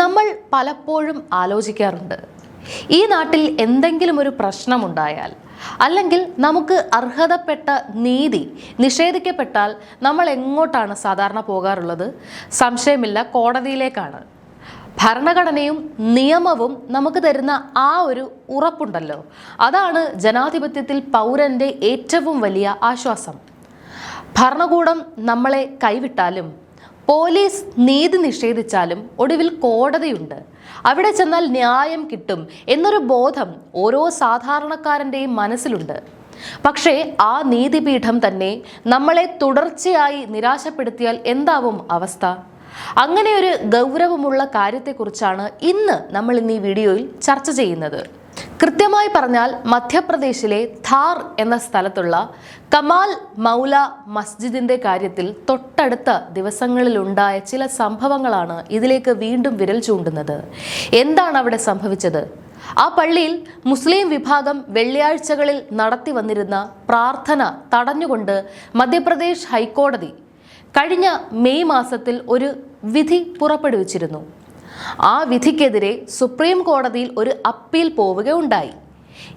നമ്മൾ പലപ്പോഴും ആലോചിക്കാറുണ്ട്, ഈ നാട്ടിൽ എന്തെങ്കിലും ഒരു പ്രശ്നമുണ്ടായാൽ അല്ലെങ്കിൽ നമുക്ക് അർഹതപ്പെട്ട നീതി നിഷേധിക്കപ്പെട്ടാൽ നമ്മൾ എങ്ങോട്ടാണ് സാധാരണ പോകാറുള്ളത്? സംശയമില്ല, കോടതിയിലേക്കാണ്. ഭരണഘടനയും നിയമവും നമുക്ക് തരുന്ന ആ ഒരു ഉറപ്പുണ്ടല്ലോ, അതാണ് ജനാധിപത്യത്തിൽ പൗരന്റെ ഏറ്റവും വലിയ ആശ്വാസം. ഭരണകൂടം നമ്മളെ കൈവിട്ടാലും പോലീസ് നീതി നിഷേധിച്ചാലും ഒടുവിൽ കോടതിയുണ്ട്, അവിടെ ചെന്നാൽ ന്യായം കിട്ടും എന്നൊരു ബോധം ഓരോ സാധാരണക്കാരൻ്റെയും മനസ്സിലുണ്ട്. പക്ഷേ ആ നീതിപീഠം തന്നെ നമ്മളെ തുടർച്ചയായി നിരാശപ്പെടുത്തിയാൽ എന്താവും അവസ്ഥ? അങ്ങനെ ഒരു ഗൗരവമുള്ള കാര്യത്തെക്കുറിച്ചാണ് ഇന്ന് നമ്മൾ ഈ വീഡിയോയിൽ ചർച്ച ചെയ്യുന്നത്. കൃത്യമായി പറഞ്ഞാൽ മധ്യപ്രദേശിലെ ധാർ എന്ന സ്ഥലത്തുള്ള കമാൽ മൗല മസ്ജിദിന്റെ കാര്യത്തിൽ തൊട്ടടുത്ത ദിവസങ്ങളിലുണ്ടായ ചില സംഭവങ്ങളാണ് ഇതിലേക്ക് വീണ്ടും വിരൽ ചൂണ്ടുന്നത്. എന്താണ് അവിടെ സംഭവിച്ചത്? ആ പള്ളിയിൽ മുസ്ലിം വിഭാഗം വെള്ളിയാഴ്ചകളിൽ നടത്തി വന്നിരുന്ന പ്രാർത്ഥന തടഞ്ഞുകൊണ്ട് മധ്യപ്രദേശ് ഹൈക്കോടതി കഴിഞ്ഞ മെയ് മാസത്തിൽ ഒരു വിധി പുറപ്പെടുവിച്ചിരുന്നു. ആ വിധിക്കെതിരെ സുപ്രീം കോടതിയിൽ ഒരു അപ്പീൽ പോവുകയുണ്ടായി.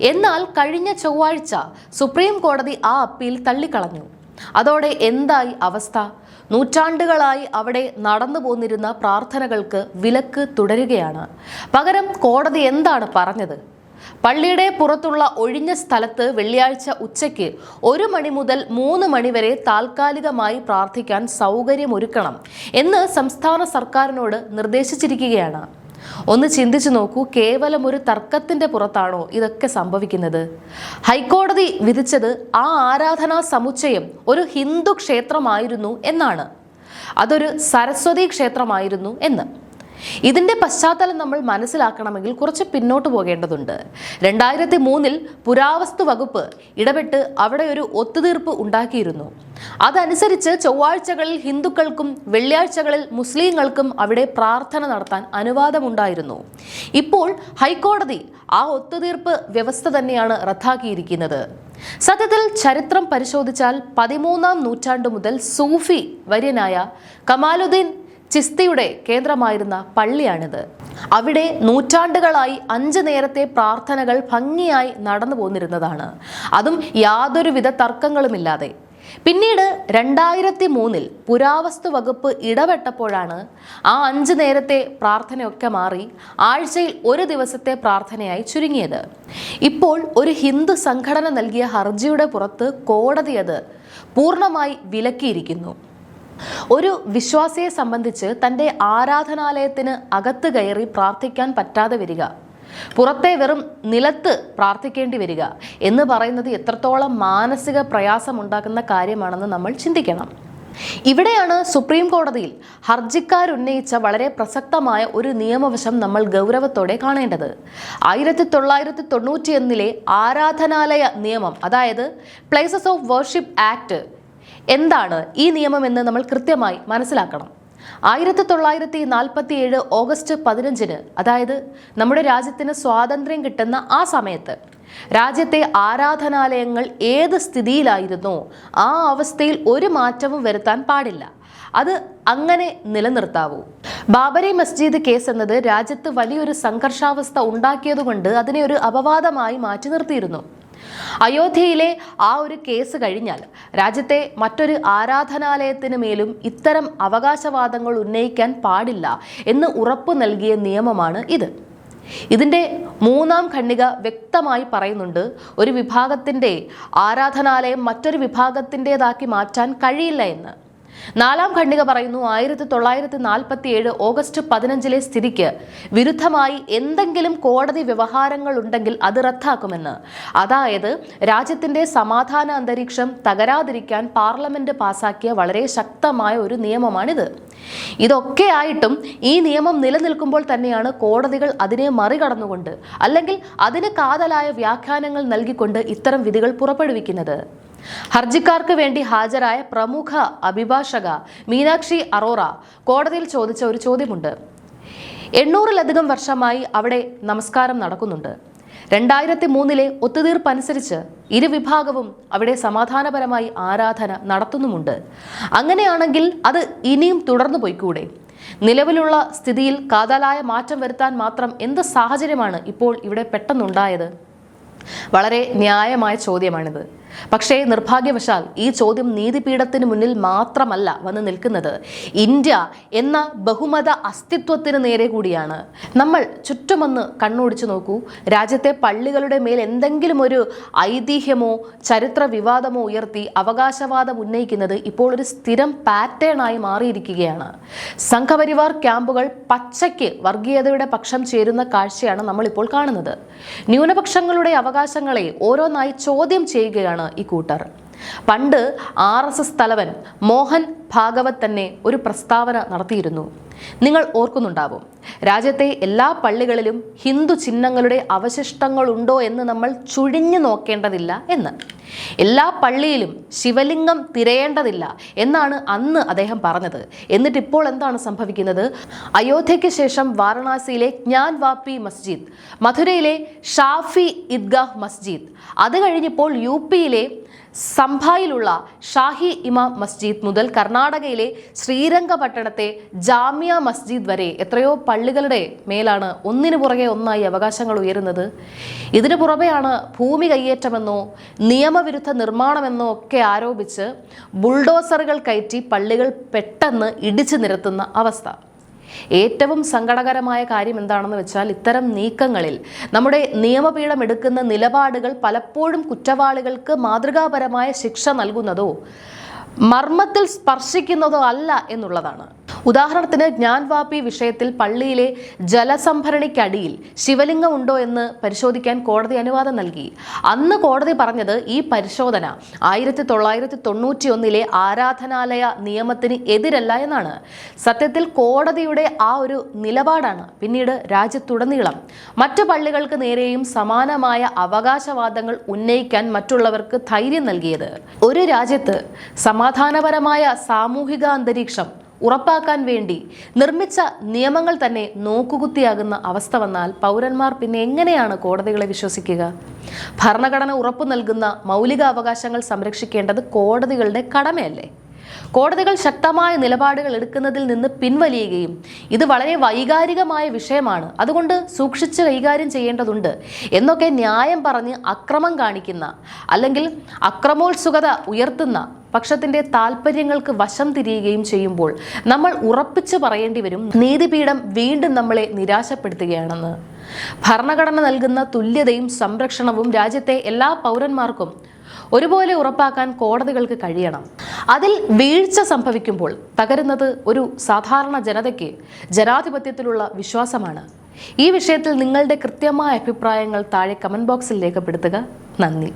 എന്നാൽ കഴിഞ്ഞ ചൊവ്വാഴ്ച സുപ്രീം കോടതി ആ അപ്പീൽ തള്ളിക്കളഞ്ഞു. അതോടെ എന്തായി അവസ്ഥ? നൂറ്റാണ്ടുകളായി അവിടെ നടന്നു പോന്നിരുന്ന പ്രാർത്ഥനകൾക്ക് വിലക്ക് തുടരുകയാണ്. പകരം കോടതി എന്താണ് പറഞ്ഞത്? പള്ളിയുടെ പുറത്തുള്ള ഒഴിഞ്ഞ സ്ഥലത്ത് വെള്ളിയാഴ്ച ഉച്ചയ്ക്ക് 1 മണി മുതൽ 3 മണി വരെ താൽക്കാലികമായി പ്രാർത്ഥിക്കാൻ സൗകര്യമൊരുക്കണം എന്ന് സംസ്ഥാന സർക്കാരിനോട് നിർദ്ദേശിച്ചിരിക്കുകയാണ്. ഒന്ന് ചിന്തിച്ചു നോക്കൂ, കേവലം ഒരു തർക്കത്തിന്റെ പുറത്താണോ ഇതൊക്കെ സംഭവിക്കുന്നത്? ഹൈക്കോടതി വിധിച്ചത് ആ ആരാധനാ സമുച്ചയം ഒരു ഹിന്ദു ക്ഷേത്രമായിരുന്നു എന്നാണ്, അതൊരു സരസ്വതി ക്ഷേത്രമായിരുന്നു എന്ന്. ഇതിന്റെ പശ്ചാത്തലം നമ്മൾ മനസ്സിലാക്കണമെങ്കിൽ കുറച്ച് പിന്നോട്ട് പോകേണ്ടതുണ്ട്. 2003 പുരാവസ്തു വകുപ്പ് ഇടപെട്ട് അവിടെ ഒരു ഒത്തുതീർപ്പ് ഉണ്ടാക്കിയിരുന്നു. അതനുസരിച്ച് ചൊവ്വാഴ്ചകളിൽ ഹിന്ദുക്കൾക്കും വെള്ളിയാഴ്ചകളിൽ മുസ്ലിങ്ങൾക്കും അവിടെ പ്രാർത്ഥന നടത്താൻ അനുവാദമുണ്ടായിരുന്നു. ഇപ്പോൾ ഹൈക്കോടതി ആ ഒത്തുതീർപ്പ് വ്യവസ്ഥ തന്നെയാണ് റദ്ദാക്കിയിരിക്കുന്നത്. സത്യത്തിൽ ചരിത്രം പരിശോധിച്ചാൽ 13-ാം നൂറ്റാണ്ട് മുതൽ സൂഫി വര്യനായ കമാലുദ്ദീൻ ചിസ്തിയുടെ കേന്ദ്രമായിരുന്ന പള്ളിയാണിത്. അവിടെ നൂറ്റാണ്ടുകളായി 5 നേരത്തെ പ്രാർത്ഥനകൾ ഭംഗിയായി നടന്നു പോന്നിരുന്നതാണ്, അതും യാതൊരുവിധ തർക്കങ്ങളുമില്ലാതെ. പിന്നീട് 2003 പുരാവസ്തു വകുപ്പ് ഇടപെട്ടപ്പോഴാണ് ആ 5 നേരത്തെ പ്രാർത്ഥനയൊക്കെ മാറി ആഴ്ചയിൽ 1 ദിവസത്തെ പ്രാർത്ഥനയായി ചുരുങ്ങിയത്. ഇപ്പോൾ ഒരു ഹിന്ദു സംഘടന നൽകിയ ഹർജിയുടെ പുറത്ത് കോടതി അത് പൂർണ്ണമായി വിലക്കിയിരിക്കുന്നു. ഒരു വിശ്വാസിയെ സംബന്ധിച്ച് തൻ്റെ ആരാധനാലയത്തിന് അകത്ത് കയറി പ്രാർത്ഥിക്കാൻ പറ്റാതെ വരിക, പുറത്തെ വെറും നിലത്ത് പ്രാർത്ഥിക്കേണ്ടി വരിക എന്ന് പറയുന്നത് എത്രത്തോളം മാനസിക പ്രയാസമുണ്ടാക്കുന്ന കാര്യമാണെന്ന് നമ്മൾ ചിന്തിക്കണം. ഇവിടെയാണ് സുപ്രീം കോടതിയിൽ ഹർജിക്കാരുന്നയിച്ച വളരെ പ്രസക്തമായ ഒരു നിയമവശം നമ്മൾ ഗൗരവത്തോടെ കാണേണ്ടത്. 1991 ആരാധനാലയ നിയമം, അതായത് പ്ലേസസ് ഓഫ് വർഷിപ്പ് ആക്ട്, എന്താണ് ഈ നിയമം എന്ന് നമ്മൾ കൃത്യമായി മനസ്സിലാക്കണം. 1947 ഓഗസ്റ്റ് 15, അതായത് നമ്മുടെ രാജ്യത്തിന് സ്വാതന്ത്ര്യം കിട്ടുന്ന ആ സമയത്ത് രാജ്യത്തെ ആരാധനാലയങ്ങൾ ഏത് സ്ഥിതിയിലായിരുന്നോ ആ അവസ്ഥയിൽ ഒരു മാറ്റവും വരുത്താൻ പാടില്ല, അത് അങ്ങനെ നിലനിർത്താവൂ. ബാബരി മസ്ജിദ് കേസ് എന്നത് രാജ്യത്ത് വലിയൊരു സംഘർഷാവസ്ഥ ഉണ്ടാക്കിയതുകൊണ്ട് അതിനെ ഒരു അപവാദമായി മാറ്റി നിർത്തിയിരുന്നു. അയോധ്യയിലെ ആ ഒരു കേസ് കഴിഞ്ഞാൽ രാജ്യത്തെ മറ്റൊരു ആരാധനാലയത്തിന് മേലും ഇത്തരം അവകാശവാദങ്ങൾ ഉന്നയിക്കാൻ പാടില്ല എന്ന് ഉറപ്പു നൽകിയ നിയമമാണ് ഇത്. ഇതിൻ്റെ 3-ാം ഖണ്ഡിക വ്യക്തമായി പറയുന്നുണ്ട്, ഒരു വിഭാഗത്തിൻ്റെ ആരാധനാലയം മറ്റൊരു വിഭാഗത്തിൻ്റെതാക്കി മാറ്റാൻ കഴിയില്ല എന്ന്. 4-ാം ഖണ്ഡിക പറയുന്നു, 1947 ഓഗസ്റ്റ് 15 സ്ഥിതിക്ക് വിരുദ്ധമായി എന്തെങ്കിലും കോടതി വ്യവഹാരങ്ങൾ ഉണ്ടെങ്കിൽ അത് റദ്ദാക്കുമെന്ന്. അതായത് രാജ്യത്തിന്റെ സമാധാന അന്തരീക്ഷം തകരാതിരിക്കാൻ പാർലമെന്റ് പാസാക്കിയ വളരെ ശക്തമായ ഒരു നിയമമാണിത്. ഇതൊക്കെ ആയിട്ടും ഈ നിയമം നിലനിൽക്കുമ്പോൾ തന്നെയാണ് കോടതികൾ അതിനെ മറികടന്നുകൊണ്ട് അല്ലെങ്കിൽ അതിന് കാതലായ വ്യാഖ്യാനങ്ങൾ നൽകിക്കൊണ്ട് ഇത്തരം വിധികൾ പുറപ്പെടുവിക്കുന്നത്. ഹർജിക്കാർക്ക് വേണ്ടി ഹാജരായ പ്രമുഖ അഭിഭാഷക മീനാക്ഷി അറോറ കോടതിയിൽ ചോദിച്ച ഒരു ചോദ്യമുണ്ട്. 800-ലധികം വർഷമായി അവിടെ നമസ്കാരം നടക്കുന്നുണ്ട്. 2003 ഒത്തുതീർപ്പ് അനുസരിച്ച് ഇരുവിഭാഗവും അവിടെ സമാധാനപരമായി ആരാധന നടത്തുന്നുമുണ്ട്. അങ്ങനെയാണെങ്കിൽ അത് ഇനിയും തുടർന്നു പോയിക്കൂടെ? നിലവിലുള്ള സ്ഥിതിയിൽ കാതലായ മാറ്റം വരുത്താൻ മാത്രം എന്ത് സാഹചര്യമാണ് ഇപ്പോൾ ഇവിടെ പെട്ടെന്നുണ്ടായത്? വളരെ ന്യായമായ ചോദ്യമാണിത്. പക്ഷേ നിർഭാഗ്യവശാൽ ഈ ചോദ്യം നീതിപീഠത്തിന് മുന്നിൽ മാത്രമല്ല വന്ന് നിൽക്കുന്നത്, ഇന്ത്യ എന്ന ബഹുമത അസ്തിത്വത്തിന് നേരെ കൂടിയാണ്. നമ്മൾ ചുറ്റുമൊന്ന് കണ്ണോടിച്ചു നോക്കൂ. രാജ്യത്തെ പള്ളികളുടെ മേൽ എന്തെങ്കിലും ഒരു ഐതിഹ്യമോ ചരിത്ര വിവാദമോ ഉയർത്തി അവകാശവാദം ഉന്നയിക്കുന്നത് ഇപ്പോൾ ഒരു സ്ഥിരം പാറ്റേണായി മാറിയിരിക്കുകയാണ്. സംഘപരിവാർ ക്യാമ്പുകൾ പച്ചയ്ക്ക് വർഗീയതയുടെ പക്ഷം ചേരുന്ന കാഴ്ചയാണ് നമ്മളിപ്പോൾ കാണുന്നത്. ന്യൂനപക്ഷങ്ങളുടെ അവകാശങ്ങളെ ഓരോന്നായി ചോദ്യം ചെയ്യുകയാണ് ഈ കൂട്ടർ. പണ്ട് RSS തലവൻ മോഹൻ ഭാഗവത് തന്നെ ഒരു പ്രസ്താവന നടത്തിയിരുന്നു. നിങ്ങൾ ഓർക്കുന്നുണ്ടാവും. രാജ്യത്തെ എല്ലാ പള്ളികളിലും ഹിന്ദു ചിഹ്നങ്ങളുടെ അവശിഷ്ടങ്ങളുണ്ടോ എന്ന് നമ്മൾ ചുഴിഞ്ഞു നോക്കേണ്ടതില്ല എന്ന്. എല്ലാ പള്ളിയിലും ശിവലിംഗം തിരയേണ്ടതില്ല എന്നാണ് അന്ന് അദ്ദേഹം പറഞ്ഞത്. എന്നിട്ടിപ്പോൾ എന്താണ് സംഭവിക്കുന്നത്? അയോധ്യയ്ക്ക് ശേഷം വാരണാസിയിലെ ജ്ഞാൻ വാപ്പി മസ്ജിദ്, മഥുരയിലെ ഷാഫി ഈദ്ഗാഹ് മസ്ജിദ്, അത് കഴിഞ്ഞിപ്പോൾ UPയിലെ സംഭായിലുള്ള ഷാഹി ഇമാം മസ്ജിദ് മുതൽ കർണാടകയിലെ ശ്രീരംഗപട്ടണത്തെ ജാമിയ മസ്ജിദ് വരെ എത്രയോ പള്ളികളുടെ മേലാണ് ഒന്നിനു പുറകെ ഒന്നായി അവകാശങ്ങൾ ഉയരുന്നത്. ഇതിനു പുറമെയാണ് ഭൂമി കയ്യേറ്റമെന്നോ നിയമവിരുദ്ധ നിർമ്മാണമെന്നോ ഒക്കെ ആരോപിച്ച് ബുൾഡോസറുകൾ കയറ്റി പള്ളികൾ പെട്ടെന്ന് ഇടിച്ചു നിരത്തുന്ന അവസ്ഥ. ഏറ്റവും സങ്കടകരമായ കാര്യം എന്താണെന്ന് വെച്ചാൽ, ഇത്തരം നീക്കങ്ങളിൽ നമ്മുടെ നിയമപീഠം എടുക്കുന്ന നിലപാടുകൾ പലപ്പോഴും കുറ്റവാളികൾക്ക് മാതൃകാപരമായ ശിക്ഷ നൽകുന്നതോ മർമ്മത്തിൽ സ്പർശിക്കുന്നതോ അല്ല എന്നുള്ളതാണ്. ഉദാഹരണത്തിന് ജ്ഞാൻ വാപ്പി വിഷയത്തിൽ പള്ളിയിലെ ജലസംഭരണിക്കടിയിൽ ശിവലിംഗം ഉണ്ടോ എന്ന് പരിശോധിക്കാൻ കോടതി അനുവാദം നൽകി. അന്ന് കോടതി പറഞ്ഞത് ഈ പരിശോധന 1991 ആരാധനാലയ നിയമത്തിന് എതിരല്ല എന്നാണ്. സത്യത്തിൽ കോടതിയുടെ ആ ഒരു നിലപാടാണ് പിന്നീട് രാജ്യത്തുടനീളം മറ്റു പള്ളികൾക്ക് നേരെയും സമാനമായ അവകാശവാദങ്ങൾ ഉന്നയിക്കാൻ മറ്റുള്ളവർക്ക് ധൈര്യം നൽകിയത്. ഒരു രാജ്യത്ത് സമാധാനപരമായ സാമൂഹിക അന്തരീക്ഷം ഉറപ്പാക്കാൻ വേണ്ടി നിർമ്മിച്ച നിയമങ്ങൾ തന്നെ നോക്കുകുത്തിയാകുന്ന അവസ്ഥ വന്നാൽ പൗരന്മാർ പിന്നെ എങ്ങനെയാണ് കോടതികളെ വിശ്വസിക്കുക? ഭരണഘടന ഉറപ്പു നൽകുന്ന മൗലിക അവകാശങ്ങൾ സംരക്ഷിക്കേണ്ടത് കോടതികളുടെ കടമയല്ലേ? കോടതികൾ ശക്തമായ നിലപാടുകൾ എടുക്കുന്നതിൽ നിന്ന് പിൻവലിയുകയും ഇത് വളരെ വൈകാരികമായ വിഷയമാണ്, അതുകൊണ്ട് സൂക്ഷിച്ച് കൈകാര്യം ചെയ്യേണ്ടതുണ്ട് എന്നൊക്കെ ന്യായം പറഞ്ഞ് അക്രമം കാണിക്കുന്ന അല്ലെങ്കിൽ അക്രമോത്സുകത ഉയർത്തുന്ന പക്ഷത്തിന്റെ താല്പര്യങ്ങൾക്ക് വശം തിരിയുകയും ചെയ്യുമ്പോൾ നമ്മൾ ഉറപ്പിച്ചു പറയേണ്ടി വരും, നീതിപീഠം വീണ്ടും നമ്മളെ നിരാശപ്പെടുത്തുകയാണെന്ന്. ഭരണഘടന നൽകുന്ന തുല്യതയും സംരക്ഷണവും രാജ്യത്തെ എല്ലാ പൗരന്മാർക്കും ഒരുപോലെ ഉറപ്പാക്കാൻ കോടതികൾക്ക് കഴിയണം. അതിൽ വീഴ്ച സംഭവിക്കുമ്പോൾ തകരുന്നത് ഒരു സാധാരണ ജനതയ്ക്ക് ജനാധിപത്യത്തിലുള്ള വിശ്വാസമാണ്. ഈ വിഷയത്തിൽ നിങ്ങളുടെ കൃത്യമായ അഭിപ്രായങ്ങൾ താഴെ കമന്റ് ബോക്സിൽ രേഖപ്പെടുത്തുക. നന്ദി.